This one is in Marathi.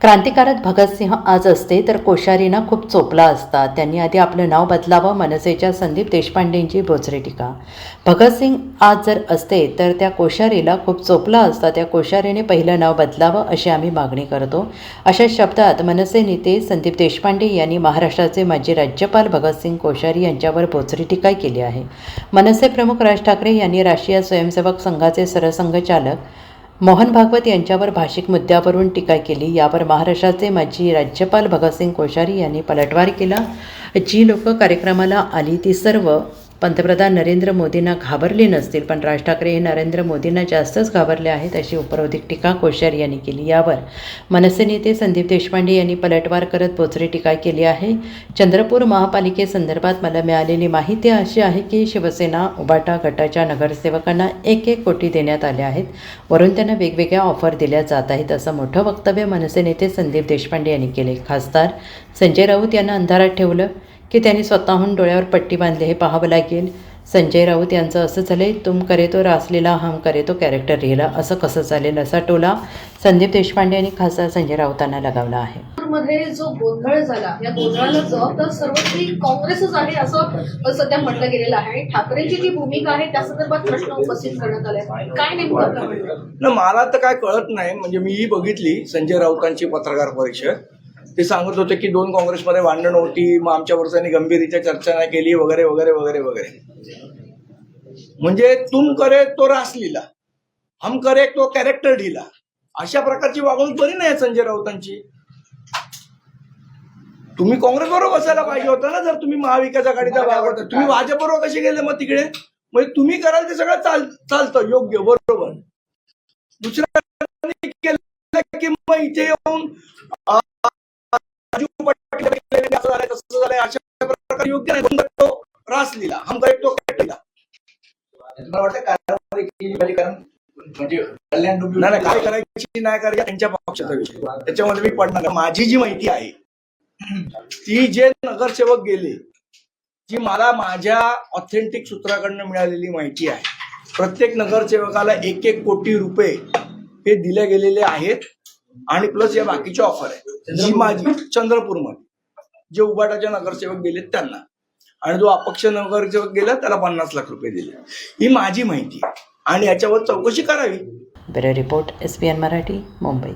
क्रांतिकारक भगतसिंह आज असते तर कोश्यारींना खूप चोपला असता. त्यांनी आधी आपलं नाव बदलावं. मनसेच्या संदीप देशपांडेंची बोचरी टीका. भगतसिंग आज जर असते तर त्या कोश्यारीला खूप चोपला असता. त्या कोश्यारीने पहिलं नाव बदलावं अशी आम्ही मागणी करतो. अशा शब्दात मनसे नेते संदीप देशपांडे यांनी महाराष्ट्राचे माजी राज्यपाल भगतसिंग कोश्यारी यांच्यावर बोचरी टीका केली आहे. मनसे प्रमुख राज ठाकरे यांनी राष्ट्रीय स्वयंसेवक संघाचे सरसंघचालक मोहन भागवत यांच्यावर भाषिक मुद्द्यावरून टीका केली. यावर महाराष्ट्राचे माजी राज्यपाल भगतसिंग कोश्यारी यांनी पलटवार केला. जी लोक कार्यक्रमाला आली ती सर्व पंतप्रधान नरेंद्र मोदींना घाबरली नसतील, पण राज ठाकरे हे नरेंद्र मोदींना जास्तच घाबरले आहेत अशी उपरोधिक टीका कोश्यारी यांनी केली. यावर मनसे नेते संदीप देशपांडे यांनी पलटवार करत बोचरी टीका केली आहे. चंद्रपूर महापालिकेसंदर्भात मला मिळालेली माहिती अशी आहे की शिवसेना उबाटा गटाच्या नगरसेवकांना 1-1 कोटी देण्यात आले आहेत. वरून त्यांना वेगवेगळ्या ऑफर दिल्या जात आहेत असं मोठं वक्तव्य मनसे नेते संदीप देशपांडे यांनी केले. खासदार संजय राऊत यांना अंधारात ठेवलं की त्यांनी स्वतःहून डोळ्यावर पट्टी बांधली हे पाहावं लागेल. संजय राऊत यांचं असं झालंय, तुम करे तो रासलीला हम करे तो कॅरेक्टर लिहिला, असं कसं चालेल असा टोला संदीप देशपांडे यांनी खासदार संजय राऊतांना लगावला आहे. मध्ये जो गोंधळ झाला या गोंधळाला जबाबदार सर्वस्वी काँग्रेसच आहे असं सध्या म्हटलं गेलेलं आहे. ठाकरेंची जी भूमिका आहे त्या संदर्भात प्रश्न उपस्थित करण्यात आले. काय नेमकं मला तर काय कळत नाही. म्हणजे मीही बघितली संजय राऊतांची पत्रकार परिषद. ते सांगत होते की 2 काँग्रेसमध्ये भांडण होती, मग आमच्यावर त्यांनी गंभीररित्या चर्चा नाही केली वगैरे वगैरे वगैरे वगैरे. म्हणजे तुम करे तो रासलीला, हम करे तो कॅरेक्टर ढिला, अशा प्रकारची वागणूक बरी नाही संजय राऊतांची. तुम्ही काँग्रेस बरोबर बसायला पाहिजे होता ना. जर तुम्ही महाविकास आघाडीचा भाग होता, तुम्ही भाजपबरोबर कसे गेले मग तिकडे? म्हणजे तुम्ही कराल ते सगळं चालतं योग्य बरोबर. दुसऱ्या केलं की मग इथे येऊन अशा प्रकारे योग्य नाही. रासलीला हम करे तो कॅरेक्टर. म्हणजे काय करायची नाही करायची त्यांच्या पक्षाचा विषय, त्याच्यामध्ये मी पडणार. माझी जी माहिती आहे ती जे नगरसेवक गेले, जी मला माझ्या ऑथेंटिक सूत्राकडनं मिळालेली माहिती आहे, प्रत्येक नगरसेवकाला 1-1 कोटी रुपये हे दिले गेलेले आहेत. आणि प्लस या बाकीच्या ऑफर आहे जी माझी चंद्रपूरमध्ये जे उबाटाचे नगरसेवक गेलेत त्यांना, आणि जो अपक्ष नगरसेवक गेला त्याला 50 लाख रुपये दिले. ही माझी माहिती आहे आणि याच्यावर चौकशी करावी. Bureau report SBN Marathi, Mumbai.